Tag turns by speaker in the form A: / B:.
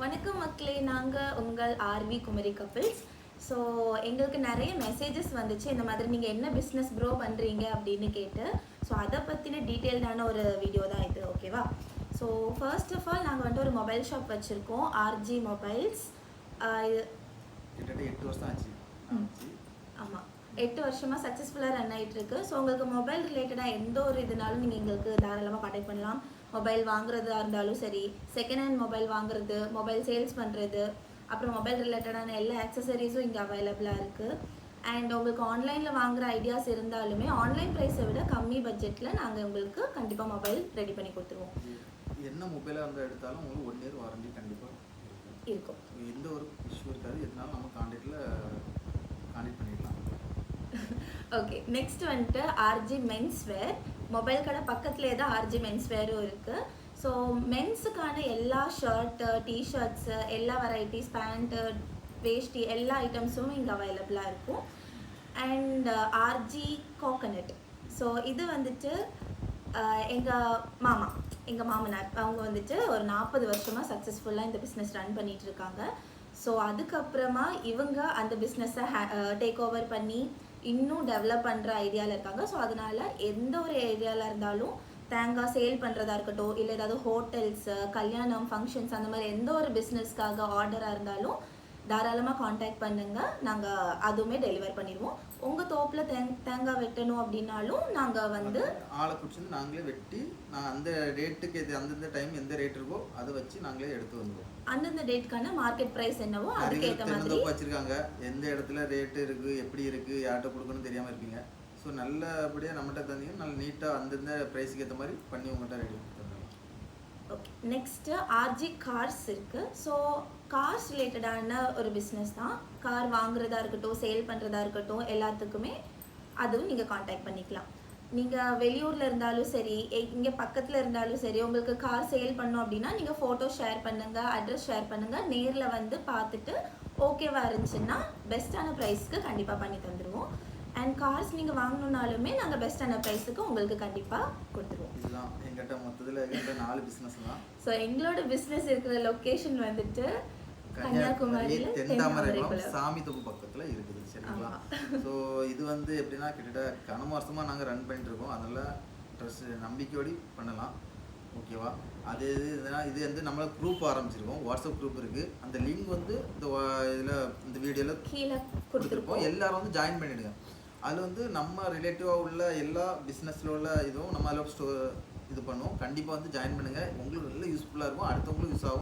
A: வணக்கம் மக்களே, நாங்கள் உங்கள் ஆர்வி குமரி கப்பிள்ஸ். ஸோ எங்களுக்கு நிறைய மெசேஜஸ் வந்துச்சு, இந்த மாதிரி நீங்கள் என்ன பிஸ்னஸ் ப்ரோ பண்ணுறீங்க அப்படின்னு கேட்டு. ஸோ அதை பற்றின டீட்டெயில்டான ஒரு வீடியோ தான் இது, ஓகேவா? ஸோ ஃபர்ஸ்ட் ஆஃப் ஆல் நாங்கள் வந்துட்டு ஒரு மொபைல் ஷாப் வச்சுருக்கோம், ஆர்ஜி மொபைல்ஸ்.
B: கிட்டத்தட்ட 8 வருஷம் ஆச்சு.
A: ஆமாம், 8 வருஷமாக சக்ஸஸ்ஃபுல்லாக ரன் ஆகிட்டுருக்கு. ஸோ உங்களுக்கு மொபைல் ரிலேட்டடாக எந்த ஒரு இதுனாலும் நீங்கள் எங்களுக்கு தாராளமாக கான்டாக்ட் பண்ணலாம். மொபைல் வாங்குறதா இருந்தாலும் சரி, செகண்ட் ஹேண்ட் மொபைல் வாங்குறது, மொபைல் சேல்ஸ் பண்ணுறது, அப்புறம் மொபைல் ரிலேட்டடான எல்லா ஆக்சசரிஸும் இங்கே அவைலபிளாக இருக்குது. அண்ட் உங்களுக்கு ஆன்லைனில் வாங்குகிற ஐடியாஸ் இருந்தாலுமே ஆன்லைன் ப்ரைஸை விட கம்மி பட்ஜெட்டில் நாங்கள் உங்களுக்கு கண்டிப்பாக மொபைல் ரெடி பண்ணி கொடுத்துருவோம்.
B: என்ன மொபைலாக இருந்தால் எடுத்தாலும் உங்களுக்கு 1 இயர் வாரண்டி கண்டிப்பாக
A: இருக்கும்.
B: எந்த ஒரு இஷ்யூ இருக்காது. எதுனாலும் நம்ம கான்டாக்ட் பண்ணிடலாம்.
A: ஓகே, நெக்ஸ்ட் வந்துட்டு ஆர்ஜி மென்ஸ் வேர். மொபைல் கடை பக்கத்துலேயே தான் ஆர்ஜி மென்ஸ் வேரும் இருக்குது. ஸோ மென்ஸுக்கான எல்லா ஷர்ட்டு, டிஷர்ட்ஸு, எல்லா வெரைட்டிஸ், பேண்ட்டு, வேஷ்டி, எல்லா ஐட்டம்ஸும் இங்கே அவைலபிளாக இருக்கும். And RJ coconut. ஸோ இது வந்துட்டு எங்கள் மாமனார் அவங்க வந்துட்டு ஒரு 40 வருஷமாக சக்ஸஸ்ஃபுல்லாக இந்த பிஸ்னஸ் ரன் பண்ணிகிட்டு இருக்காங்க. ஸோ அதுக்கப்புறமா இவங்க அந்த பிஸ்னஸை டேக் ஓவர் பண்ணி இன்னும் டெவலப் பண்ணுற ஐடியாவில் இருக்காங்க. ஸோ அதனால் எந்த ஒரு ஏரியாவில் இருந்தாலும் தேங்காய் சேல் பண்ணுறதா இருக்கட்டும், இல்லை ஏதாவது ஹோட்டல்ஸு, கல்யாணம், ஃபங்க்ஷன்ஸ், அந்த மாதிரி எந்த ஒரு பிஸ்னஸ்க்காக ஆர்டராக இருந்தாலும் தாராளமாக காண்டாக்ட் பண்ணுங்கள். நாங்கள் அதுவுமே டெலிவர் பண்ணிடுவோம். உங்கள் தோப்பில் தேங்காய் வெட்டணும் அப்படின்னாலும் நாங்கள் வந்து
B: ஆளை பிடிச்சி நாங்களே வெட்டி, நான் அந்த ரேட்டுக்கு அந்தந்த டைம் எந்த ரேட் இருக்கோ அதை வச்சு நாங்களே எடுத்து வந்துடுவோம்.
A: அந்தந்த டேட்டுக்கான மார்க்கெட் ப்ரைஸ் என்னவோ அதுக்கேற்ற மாதிரி
B: வச்சுருக்காங்க. எந்த இடத்துல ரேட்டு இருக்குது, எப்படி இருக்குது, யார்கிட்ட கொடுக்கணும்னு தெரியாமல் இருப்பீங்க. ஸோ நல்லபடியாக நம்மகிட்ட தந்தீங்கன்னா நல்ல நீட்டாக அந்தந்த ப்ரைஸுக்கு ஏற்ற மாதிரி பண்ணி உங்கள்கிட்ட ரெடி பண்ணி.
A: ஓகே, நெக்ஸ்ட்டு ஆர்ஜி கார்ஸ் இருக்குது. ஸோ கார்ஸ் ரிலேட்டடான ஒரு பிஸ்னஸ் தான். கார் வாங்குறதா இருக்கட்டும், சேல் பண்ணுறதா இருக்கட்டும், எல்லாத்துக்குமே அதுவும் நீங்கள் காண்டாக்ட் பண்ணிக்கலாம். நீங்கள் வெளியூரில் இருந்தாலும் சரி, இங்கே பக்கத்தில் இருந்தாலும் சரி, உங்களுக்கு கார் சேல் பண்ணோம் அப்படின்னா நீங்கள் ஃபோட்டோ ஷேர் பண்ணுங்கள், அட்ரஸ் ஷேர் பண்ணுங்கள். நேரில் வந்து பார்த்துட்டு ஓகேவாக இருந்துச்சுன்னா பெஸ்ட்டான ப்ரைஸ்க்கு கண்டிப்பாக பண்ணி தந்துடுவோம். அண்ட் கார்ஸ் நீங்கள் வாங்கணுன்னாலுமே நாங்கள் பெஸ்ட்டான ப்ரைஸுக்கு உங்களுக்கு கண்டிப்பாக கொடுத்துருவோம்.
B: இதுதான் எங்கிட்ட மொத்தத்தில் 4 பிஸ்னஸ் தான்.
A: ஸோ எங்களோட பிஸ்னஸ் இருக்கிற லொக்கேஷன் வந்துட்டு கன்னியாகுமரியில்
B: தென்தாமரைக்குளம் சாமி தொப்பு பக்கத்தில் இருக்குது. சரிங்களா? ஸோ இது வந்து எப்படின்னா கிட்டத்தட்ட கன வருஷமாக நாங்கள் ரன் பண்ணிட்டு இருக்கோம். அதனால் ட்ரெஸ் நம்பிக்கையோடு பண்ணலாம். ஓகேவா? அது இது வந்து நம்மள குரூப் ஆரம்பிச்சிருக்கோம். வாட்ஸ்அப் குரூப் இருக்குது. அந்த லிங்க் வந்து இந்த வீடியோவில்
A: கீழே கொடுத்துருப்போம்.
B: எல்லோரும் வந்து ஜாயின் பண்ணிவிடுங்க. அதில் வந்து நம்ம ரிலேட்டிவாக உள்ள எல்லா பிஸ்னஸில் உள்ள இதுவும் நம்ம அதில் இது பண்ணுவோம். கண்டிப்பாக வந்து ஜாயின் பண்ணுங்கள். உங்களுக்கு நல்ல யூஸ்ஃபுல்லாக இருக்கும், அடுத்தவங்களும் யூஸ் ஆகும்.